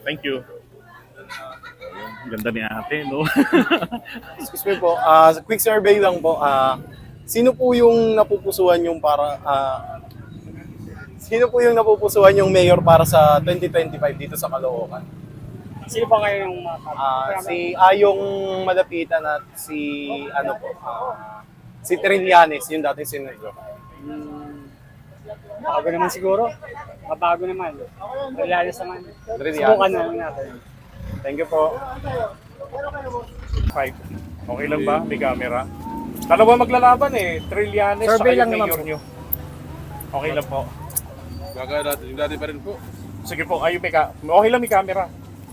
Thank you. Ganda ni ate, no? Excuse me po, quick survey lang po. Sino po yung napupusuan yung sino po yung napupusuan yung mayor para sa 2025 dito sa Caloocan? Sino ba ngayon yung Si Ayong Malapitan at si si Trillanes, yung dating senador. bago naman siguro? Mabago naman. Relalis naman. Trillanes. Subukan na lang natin. Thank you po. 5. Okay lang ba? May camera. Dalawa maglalaban eh. Trillanes Survey sa lang naman mayor po. nyo. Okay lang po. Baka dati pa rin po. Sige po, ayun okay lang may camera.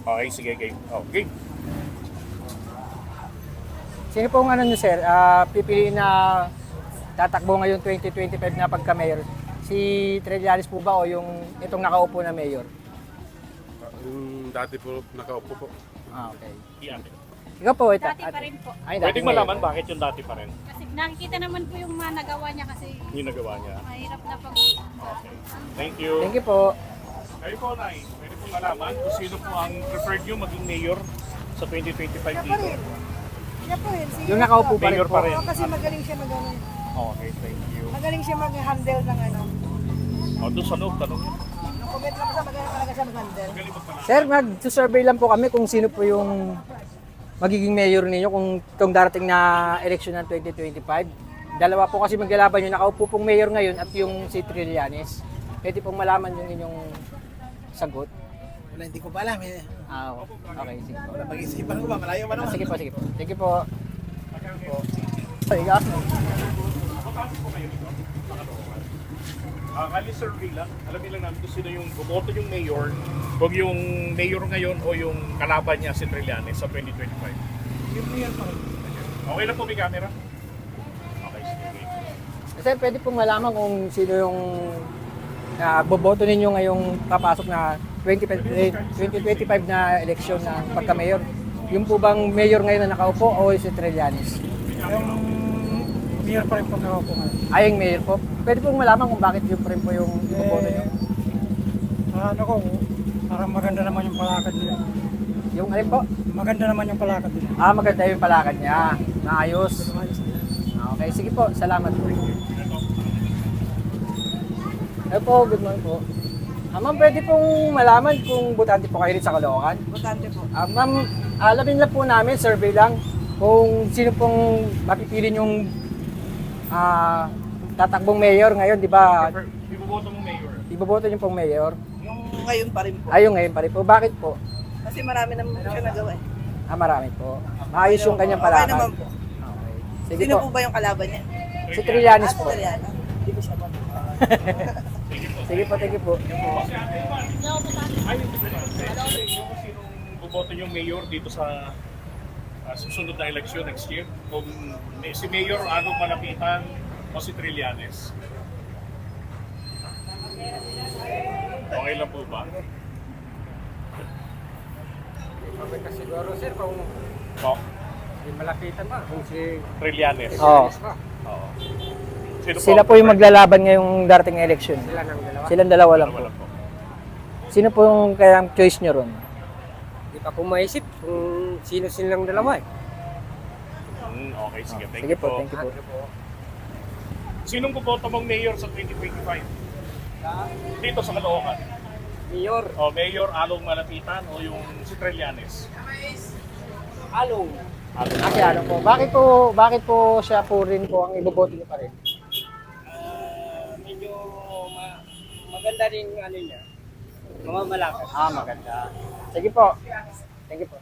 Okay, sige, game. Okay. Sino pong ano nyo, sir? Pipiliin na tatakbo ngayon 2025 na pagka-mayor? Si Trillanes po ba o yung itong nakaupo na mayor? Yung dati po nakaupo po. Okay. Iyan. Ikaw po, ito. Dati pa rin po. Ay, Pwedeng mayor. malaman bakit yung dati pa rin Kasi nakikita naman po yung mga nagawa niya kasi yung nagawa niya. mahirap na pag... Okay. Thank you. Thank you po. Kayo po, Nay. Pwede po malaman kung sino po ang preferred nyo maging mayor sa 2025 dito. Siya po yun. Si Yung nakaupo pa rin Mayor po. pa rin. Oo, kasi magaling siya mag-ano. Okay, thank you. Magaling siya mag-handle ng ano. O, doon sa loob, tanong. Nung comment lang sa magaling talaga siya mag-handle. Sir, mag-survey lang po kami kung sino po yung magiging mayor ninyo kung itong darating na election ng 2025. Dalawa po kasi maglalaban yung nakaupo pong mayor ngayon at yung si Trillanes. Pwede pong malaman yung inyong sagot. Wala, hindi ko pa alam eh. Okay, sige po. Wala, mag-isipan ko ba? Malayo pa naman. Sige po, sige po. Thank you po. Ay, ikaw. Kali survey lang, alamin lang namin kung sino yung bumoto yung mayor, kung yung mayor ngayon o yung kalaban niya si Trillanes sa 2025. Yung mayor pa rin. Okay lang po may camera? Okay, sige. Kasi pwede pong malaman kung sino yung boboto ninyo ngayong papasok na 2025 na eleksyon ng pagka-mayor. Yung po bang mayor ngayon na nakaupo o si Trillanes? Yung mayor pa rin po nakaupo nga. Ay, yung mayor po. Pwede pong malaman kung bakit yung pa rin po yung boboto nyo. Ano ko, parang maganda naman yung palakad nila. Yung alin po? Maganda naman yung palakad nila. Maganda yung palakad niya. Naayos. Okay, sige po. Salamat po. Hello po, good morning po. Ma'am, pwede pong malaman kung butante po kayo rin sa Caloocan? Botante po. Ma'am, alamin lang po namin, survey lang, kung sino pong mapipili yung tatakbong mayor ngayon, di ba? Iboboto mo mayor. Iboboto niyo pong mayor? Yung ngayon pa rin po. Ayun ngayon pa rin po. Bakit po? Kasi marami naman siya nagawa eh. Marami po. Maayos yung kanyang Okay palakad. naman po. Okay. Sige Sino po. po ba yung kalaban niya? Si Trillanes po. Trillanes. Hindi ko siya ba? Sige po, thank you po. Ay, yung sinong buboto yung mayor dito sa susunod na eleksyon next year? Kung si Mayor Along Malapitan o si Trillanes? Okay lang po ba? Maganda siguro sir kung Po, malapitan ba? Kung si Trillanes. Oo. Oo. Sino Sila po yung maglalaban ngayong darating na election. Silang dalawa lang po. Wala po. Sino po yung kayang choice nyo ron? Hindi pa po maisip kung sino silang dalawa eh. Okay, sige. Thank Sige you po, po. thank you po. Sinong buboto mong mayor sa 2025? Dito sa Caloocan. Mayor, O Mayor Along Malapitan o yung si Trillanes? Along. Kasi ano po, bakit po siya po rin po ang iboboto niyo pa rin? Medyo maganda rin yung ano niya. Mamamalakas. Maganda. Sige po. Thank you po.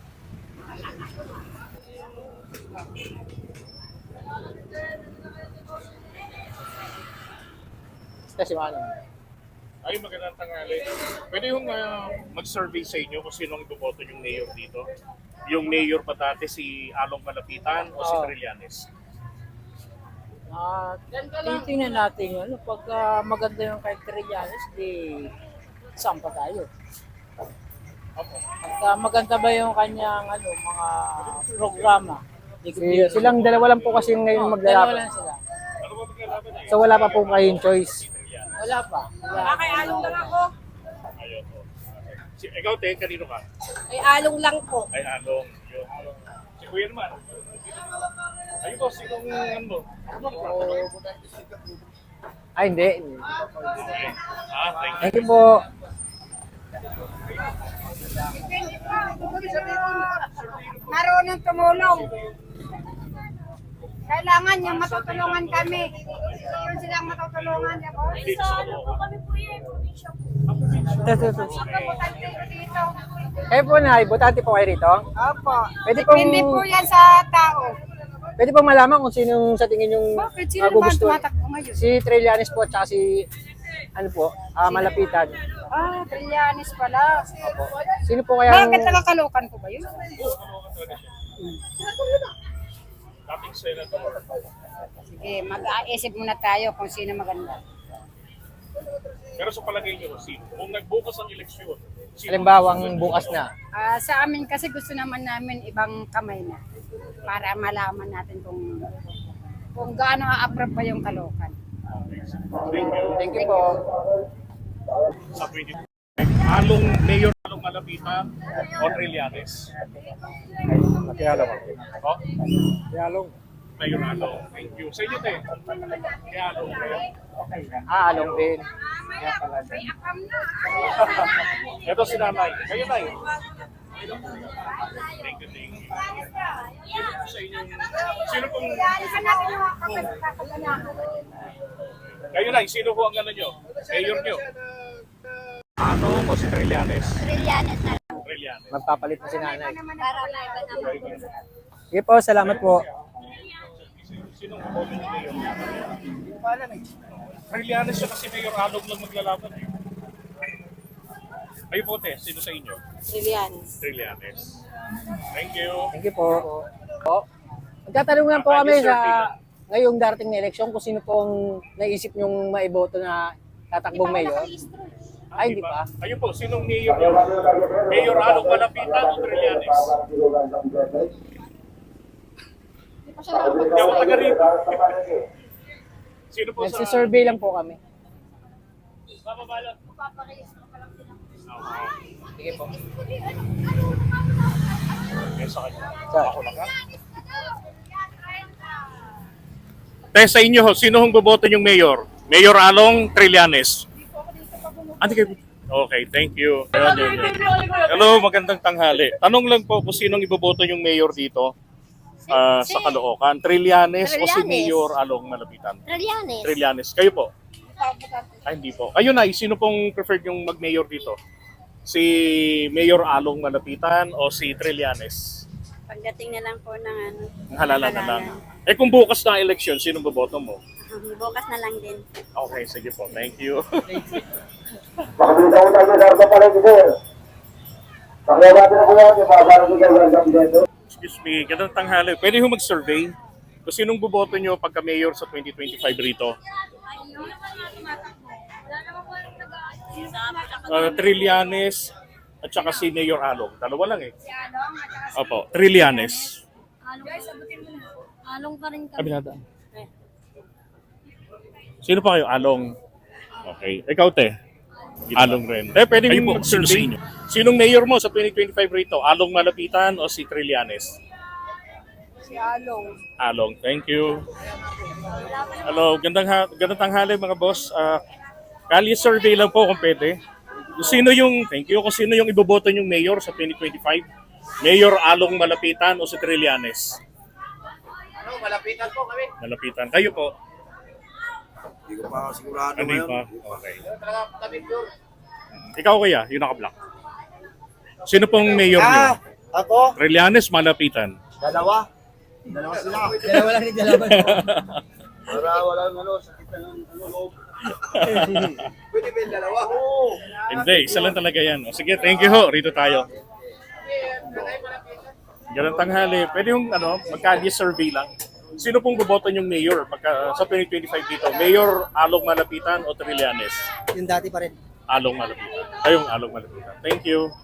Kasi ano? Ay, magandang tanghali. Pwede yung mag-survey sa inyo kung sino ang iboboto yung mayor dito? Yung mayor pa dati si Along Malapitan o si Trillanes? Titingnan natin ano, pagka maganda yung kay Trillanes, di saan pa tayo? Opo. Pagka maganda ba yung kanyang ano, mga programa? Silang dalawa lang po kasi ngayon Dalawa maglalaban. lang sila. Ano ba maglalaban na So wala pa po kayong choice. Wala pa. Wala. Kay Along lang ako. Ayun po. Ikaw, Te, kanino ka? Ay, along lang po. Ay, Along. Yun. Si Kuya naman. Ayun po, sinong ano? Ay, hindi. Okay. Thank you. Thank you po. Marunong tumulong. Kailangan yung matutulungan kami. Yun silang matutulungan. Dito sa Caloocan. Ito. Butante ko dito. Kayo po na, butante po kayo rito? Opo. Pwede pong, Hindi po yan sa tao. pwede pong malaman kung sinong sa tingin yung Bakit sino ba magugustuhan. tumatakbo ngayon? Si Trillanes po at saka si, ano po, Malapitan. Ah, Trillanes pala. Sino po kaya Bakit nakakalokan ko ba yun? Dating senator. Sige, mag-aisip muna tayo kung sino maganda. Pero sa palagay niyo, sino? Kung nagbukas ang eleksyon, sino? halimbawang bukas na? Sa amin kasi gusto naman namin ibang kamay na para malaman natin kung gaano a-approve pa yung Caloocan. Thank you. Thank you po. Sa 20. Along Mayor Along Malapitan o Trillanes? Nakiyala mo. Oh? Nakiyalong. Mayor Along. Thank you. Sa inyo, te? Kaya Along. Along din. Ito si nanay. Kayo, nay. Thank you, thank you. Sa inyo, sino pong... Kayo, nay, sino po ang ano nyo? Mayor nyo? Ano po si Trillanes? Trillanes. Magpapalit na si nanay. Para may iba naman. Sige po, salamat po. Sino po yung mayor? Trillanes siya kasi Mayor Along lang maglalaban eh. Kayo po, te, sino sa inyo? Trillanes. Trillanes. Thank you. Thank you po. Po. Magtatanong lang po kami sa ngayong darating na eleksyon kung sino pong naisip nyong maiboto na tatakbong mayor. Ay, hindi pa. Ayun po, sinong mayor nyo? Mayor Along Malapitan o Trillanes? Hindi ako taga rito. Sino po sa... Nagsisurvey lang po kami. Bababalan. Sige po. Kaya sa kanya. Sir. Ako lang ha? Sa inyo, sino hong boboto yung mayor? Mayor Along, Trillanes? Okay, thank you. Hello, magandang tanghali. Tanong lang po kung sinong iboboto yung mayor dito sa Caloocan. Trillanes o si Mayor Along Malapitan? Trillanes. Trillanes. Kayo po? Ay, hindi po. Ayun na, sino pong preferred yung mag-mayor dito? Si Mayor Along Malapitan o si Trillanes? Pagdating na lang po ng ano. Ang halalan na lang. Eh kung bukas na ang eleksyon, sino boboto mo? Bukas na lang din. Okay, sige po. Thank you. Excuse me, ganang tanghali. Pwede ho mag-survey kung sinong boboto nyo pagka-mayor sa 2025 rito? Trillanes at saka si Mayor Along. Dalawa lang eh. Opo, Trillanes. Along pa rin kami. Kabinada. Sino pa kayo? Along. Okay. Ikaw, te? Along rin. Pwede mo mag-survey. Sinong mayor mo sa 2025 rito? Along Malapitan o si Trillanes? Si Along. Along. Thank you. Hello. Gandang tanghali mga boss. Kali survey lang po kung pwede. Thank you. Kung sino yung iboboto yung mayor sa 2025? Mayor Along Malapitan o si Trillanes? Malapitan po kami. Malapitan. Kayo po? Hindi ko pa sigurado Hindi ngayon. pa? Okay. Ikaw kaya, yung naka-block. Sino pong mayor niyo? Ako? Trillanes, Malapitan. Dalawa sila. Dalawa lang ni dalawa. Para walang sakit ng loob. Pwede ba yung dalawa? Oo. Hindi, isa lang talaga yan. O, sige, thank you ho. Rito tayo. Ganang tanghali. Pwede yung magkali survey lang. Sino pong boboto yung mayor sa 2025 dito? Mayor Along Malapitan o Trillanes? Yung dati pa rin. Along Malapitan. Ayong Along Malapitan. Thank you.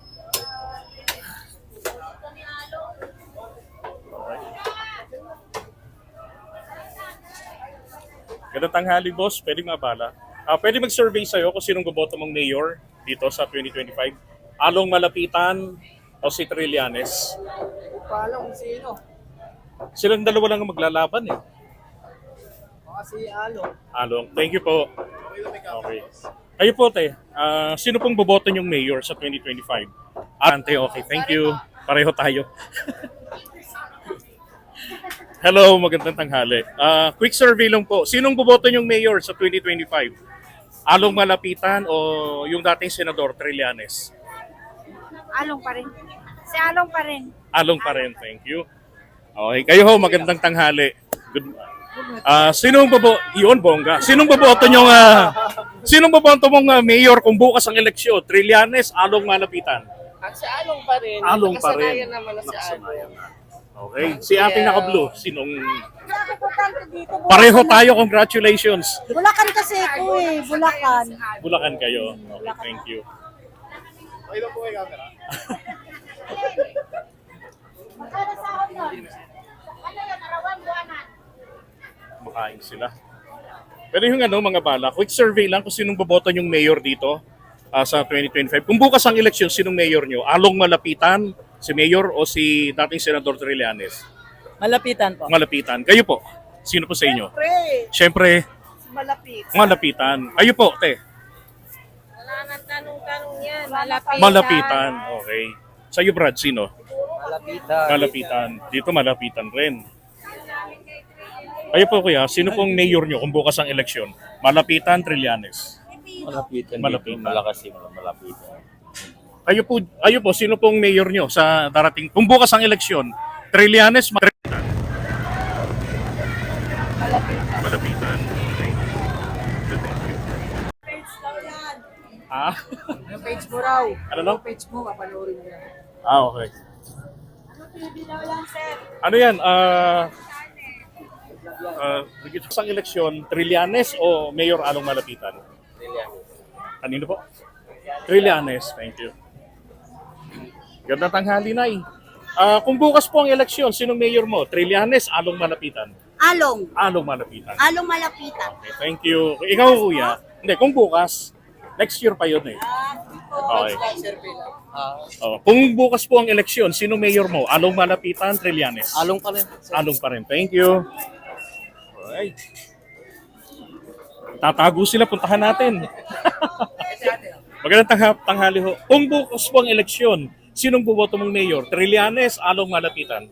Ganang tanghali, boss. Pwede mabala. Pwede mag-survey sa'yo kung sinong boboto mong mayor dito sa 2025. Along Malapitan o si Trillanes? Hindi pa alam kung sino. Silang dalawa lang ang maglalaban eh. Baka si Along. Along. Thank you po. Okay. Kayo po, te. Sino pong boboto yung mayor sa 2025? Ante, okay. Thank you. Pareho tayo. Hello, magandang tanghali. Quick survey lang po. Sinong boboto yung mayor sa 2025? Along Malapitan o yung dating senador Trillanes? Along pa rin. Si Along pa rin. Along pa rin. Thank you. Okay. Kayo ho, magandang tanghali. Good. Sinong yun, bongga. Sinong boboto mong mayor kung bukas ang eleksyon? Trillanes, Along Malapitan? At si Along pa rin. Along pa rin. Nakasanayan naman na si Along. Okay. Si ating naka-blue, sinong... Pareho tayo, congratulations. Bulacan kasi ito eh, Bulacan. Bulacan kayo. Okay, thank you. Makain sila. Pero yung mga bala, quick survey lang kung sinong boboto yung mayor dito sa 2025. Kung bukas ang eleksyon, sinong mayor nyo? Along Malapitan, si mayor o si dating senador Trillanes? Malapitan po. Malapitan. Kayo po? Sino po sa inyo? Pre, Siyempre, malapit. Malapitan. Kayo po, te? Wala nang tanong-tanong yan. Malapitan. Okay. Sa iyo, Brad, sino? Malapitan. Malapitan. Dito Malapitan rin. Kayo po, kuya, sino pong mayor nyo kung bukas ang eleksyon? Malapitan, Trillanes? Malapitan. Malapitan. Malakas yung malapitan. Kayo po, sino pong mayor nyo sa darating? Kung bukas ang eleksyon, Trillanes, Malapitan. Malapitan. Ah? Yung page mo raw. Ano no? Yung page mo, papanoorin mo yan. Okay. Ano yan? Sa eleksyon, Trillanes o Mayor Along Malapitan? Trillanes. Kanino po? Trillanes, thank you. Ganda tanghali, Nay. Kung bukas po ang eleksyon, sinong mayor mo? Trillanes, Along Malapitan? Along. Along Malapitan. Along malapitan. Okay, thank you. Ikaw, kuya? Hindi, kung bukas, next year pa yun eh. Okay. Kung bukas po ang eleksyon, sino mayor mo? Along Malapitan, Trillanes? Along pa rin. Along pa rin. Thank you. Alright. Tatago sila, puntahan natin. Magandang tanghali ho. Kung bukas po ang eleksyon, sinong boboto mong mayor? Trillanes, Along Malapitan?